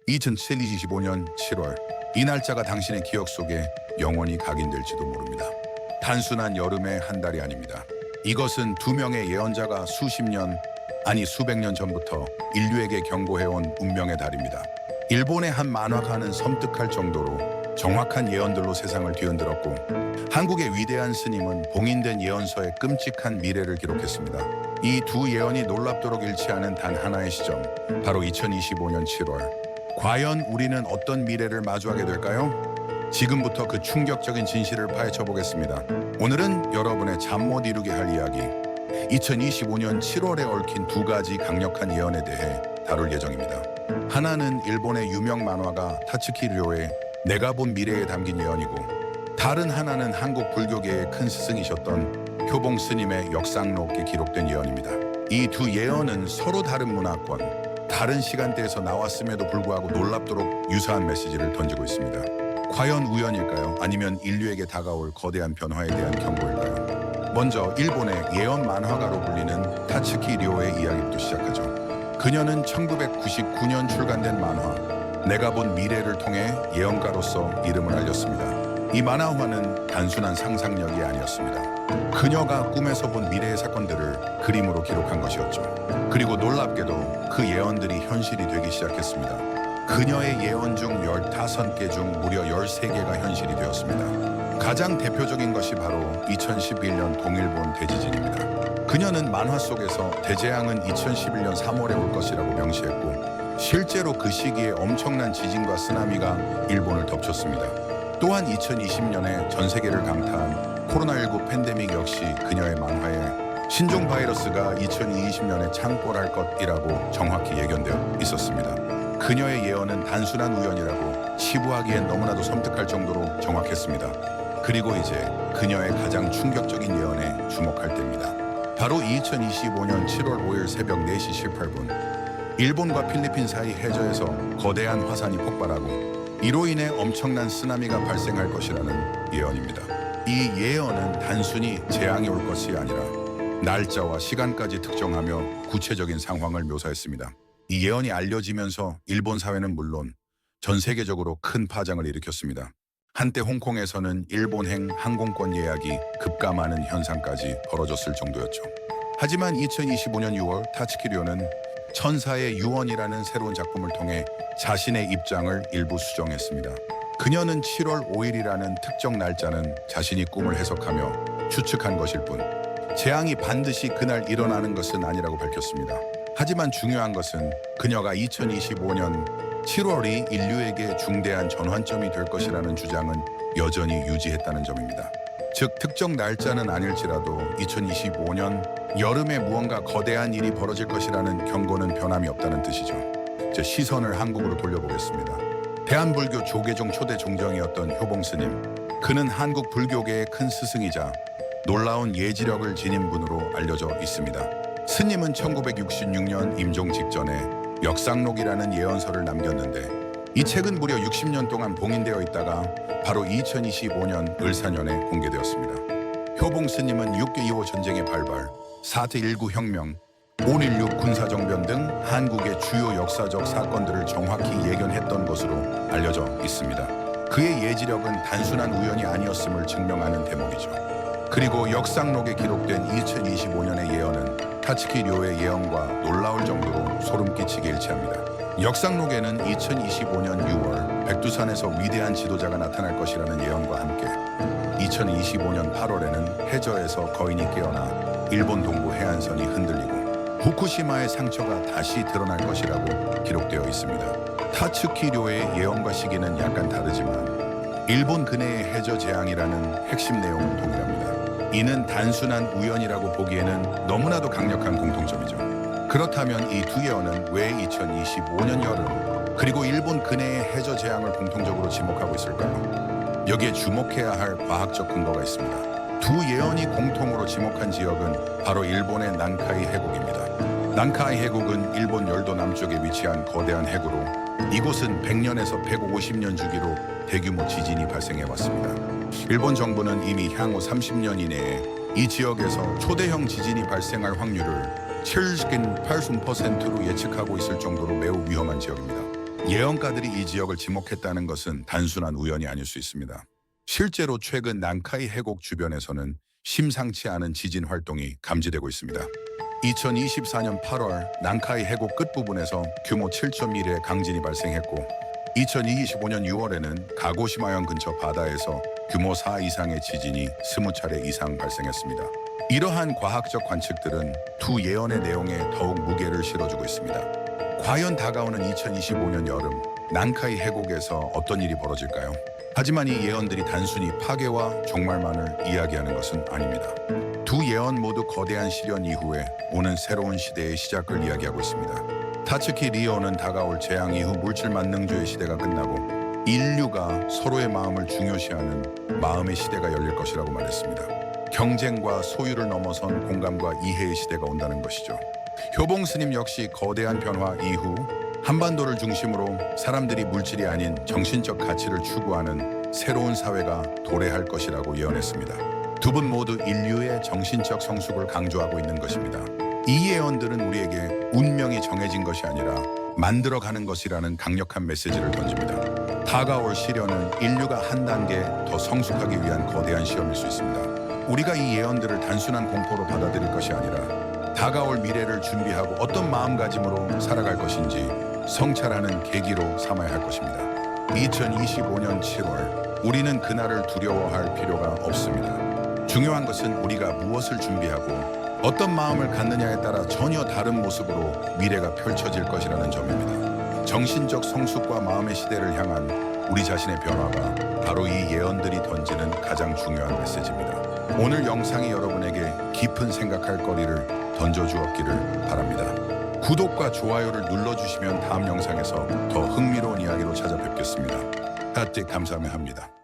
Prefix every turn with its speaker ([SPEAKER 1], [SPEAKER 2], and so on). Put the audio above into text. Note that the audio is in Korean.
[SPEAKER 1] 2025년 7월, 이 날짜가 당신의 기억 속에 영원히 각인될지도 모릅니다. 단순한 여름의 한 달이 아닙니다. 이것은 두 명의 예언자가 수십 년, 아니 수백 년 전부터 인류에게 경고해온 운명의 달입니다. 일본의 한 만화가는 섬뜩할 정도로 정확한 예언들로 세상을 뒤흔들었고, 한국의 위대한 스님은 봉인된 예언서에 끔찍한 미래를 기록했습니다. 이 두 예언이 놀랍도록 일치하는 단 하나의 시점, 바로 2025년 7월. 과연 우리는 어떤 미래를 마주하게 될까요? 지금부터 그 충격적인 진실을 파헤쳐 보겠습니다. 오늘은 여러분의 잠 못 이루게 할 이야기, 2025년 7월에 얽힌 두 가지 강력한 예언에 대해 다룰 예정입니다. 하나는 일본의 유명 만화가 타츠키 료의 내가 본 미래에 담긴 예언이고, 다른 하나는 한국 불교계의 큰 스승이셨던 효봉 스님의 역상록에 기록된 예언입니다. 이 두 예언은 서로 다른 문화권, 다른 시간대에서 나왔음에도 불구하고 놀랍도록 유사한 메시지를 던지고 있습니다. 과연 우연일까요? 아니면 인류에게 다가올 거대한 변화에 대한 경고일까요? 먼저 일본의 예언 만화가로 불리는 타츠키 료의 이야기부터 시작하죠. 그녀는 1999년 출간된 만화 내가 본 미래를 통해 예언가로서 이름을 알렸습니다. 이 만화화는 단순한 상상력이 아니었습니다. 그녀가 꿈에서 본 미래의 사건들을 그림으로 기록한 것이었죠. 그리고 놀랍게도 그 예언들이 현실이 되기 시작했습니다. 그녀의 예언 중 15개 중 무려 13개가 현실이 되었습니다. 가장 대표적인 것이 바로 2011년 동일본 대지진입니다. 그녀는 만화 속에서 대재앙은 2011년 3월에 올 것이라고 명시했고, 실제로 그 시기에 엄청난 지진과 쓰나미가 일본을 덮쳤습니다. 또한 2020년에 전 세계를 강타한 코로나19 팬데믹 역시 그녀의 만화에 신종 바이러스가 2020년에 창궐할 것이라고 정확히 예견되어 있었습니다. 그녀의 예언은 단순한 우연이라고 치부하기엔 너무나도 섬뜩할 정도로 정확했습니다. 그리고 이제 그녀의 가장 충격적인 예언에 주목할 때입니다. 바로 2025년 7월 5일 새벽 4시 18분, 일본과 필리핀 사이 해저에서 거대한 화산이 폭발하고 이로 인해 엄청난 쓰나미가 발생할 것이라는 예언입니다. 이 예언은 단순히 재앙이 올 것이 아니라 날짜와 시간까지 특정하며 구체적인 상황을 묘사했습니다. 이 예언이 알려지면서 일본 사회는 물론 전 세계적으로 큰 파장을 일으켰습니다. 한때 홍콩에서는 일본행 항공권 예약이 급감하는 현상까지 벌어졌을 정도였죠. 하지만 2025년 6월 타츠키 료는 천사의 유언이라는 새로운 작품을 통해 자신의 입장을 일부 수정했습니다. 그녀는 7월 5일이라는 특정 날짜는 자신이 꿈을 해석하며 추측한 것일 뿐, 재앙이 반드시 그날 일어나는 것은 아니라고 밝혔습니다. 하지만 중요한 것은 그녀가 2025년 7월이 인류에게 중대한 전환점이 될 것이라는 주장은 여전히 유지했다는 점입니다. 즉, 특정 날짜는 아닐지라도 2025년 여름에 무언가 거대한 일이 벌어질 것이라는 경고는 변함이 없다는 뜻이죠. 제 시선을 한국으로 돌려보겠습니다. 대한불교 조계종 초대 종정이었던 효봉 스님, 그는 한국 불교계의 큰 스승이자 놀라운 예지력을 지닌 분으로 알려져 있습니다. 스님은 1966년 임종 직전에 역상록이라는 예언서를 남겼는데, 이 책은 무려 60년 동안 봉인되어 있다가 바로 2025년 을사년에 공개되었습니다. 효봉 스님은 6.25 전쟁의 발발, 4.19 혁명, 5.16 군사정변 등 한국의 주요 역사적 사건들을 정확히 예견했던 것으로 알려져 있습니다. 그의 예지력은 단순한 우연이 아니었음을 증명하는 대목이죠. 그리고 역상록에 기록된 2025년의 예언은 타츠키 료의 예언과 놀라울 정도로 소름 끼치게 일치합니다. 역상록에는 2025년 6월 백두산에서 위대한 지도자가 나타날 것이라는 예언과 함께 2025년 8월에는 해저에서 거인이 깨어나 일본 동부 해안선이 흔들리고 후쿠시마의 상처가 다시 드러날 것이라고 기록되어 있습니다. 타츠키 료의 예언과 시기는 약간 다르지만 일본 근해의 해저 재앙이라는 핵심 내용은 동일합니다. 이는 단순한 우연이라고 보기에는 너무나도 강력한 공통점이죠. 그렇다면 이 두 예언은 왜 2025년 여름 그리고 일본 근해의 해저 재앙을 공통적으로 지목하고 있을까요? 여기에 주목해야 할 과학적 근거가 있습니다. 두 예언이 공통으로 지목한 지역은 바로 일본의 난카이 해국입니다. 난카이 해국은 일본 열도 남쪽에 위치한 거대한 해구로, 이곳은 100년에서 150년 주기로 대규모 지진이 발생해왔습니다. 일본 정부는 이미 향후 30년 이내에 이 지역에서 초대형 지진이 발생할 확률을 70~80%로 예측하고 있을 정도로 매우 위험한 지역입니다. 예언가들이 이 지역을 지목했다는 것은 단순한 우연이 아닐 수 있습니다. 실제로 최근 난카이 해곡 주변에서는 심상치 않은 지진 활동이 감지되고 있습니다. 2024년 8월 난카이 해곡 끝부분에서 규모 7.1의 강진이 발생했고 2025년 6월에는 가고시마현 근처 바다에서 규모 4 이상의 지진이 20차례 이상 발생했습니다. 이러한 과학적 관측들은 두 예언의 내용에 더욱 무게를 실어주고 있습니다. 과연 다가오는 2025년 여름 난카이 해곡에서 어떤 일이 벌어질까요? 하지만 이 예언들이 단순히 파괴와 종말만을 이야기하는 것은 아닙니다. 두 예언 모두 거대한 시련 이후에 오는 새로운 시대의 시작을 이야기하고 있습니다. 타츠키 리오는 다가올 재앙 이후 물질 만능주의 시대가 끝나고 인류가 서로의 마음을 중요시하는 마음의 시대가 열릴 것이라고 말했습니다. 경쟁과 소유를 넘어선 공감과 이해의 시대가 온다는 것이죠. 효봉 스님 역시 거대한 변화 이후 한반도를 중심으로 사람들이 물질이 아닌 정신적 가치를 추구하는 새로운 사회가 도래할 것이라고 예언했습니다. 두 분 모두 인류의 정신적 성숙을 강조하고 있는 것입니다. 이 예언들은 우리에게 운명이 정해진 것이 아니라 만들어가는 것이라는 강력한 메시지를 던집니다. 다가올 시련은 인류가 한 단계 더 성숙하기 위한 거대한 시험일 수 있습니다. 우리가 이 예언들을 단순한 공포로 받아들일 것이 아니라 다가올 미래를 준비하고 어떤 마음가짐으로 살아갈 것인지 성찰하는 계기로 삼아야 할 것입니다. 2025년 7월 우리는 그날을 두려워할 필요가 없습니다. 중요한 것은 우리가 무엇을 준비하고 어떤 마음을 갖느냐에 따라 전혀 다른 모습으로 미래가 펼쳐질 것이라는 점입니다. 정신적 성숙과 마음의 시대를 향한 우리 자신의 변화가 바로 이 예언들이 던지는 가장 중요한 메시지입니다. 오늘 영상이 여러분에게 깊은 생각할 거리를 던져주었기를 바랍니다. 구독과 좋아요를 눌러주시면 다음 영상에서 더 흥미로운 이야기로 찾아뵙겠습니다. 하트 감사합니다.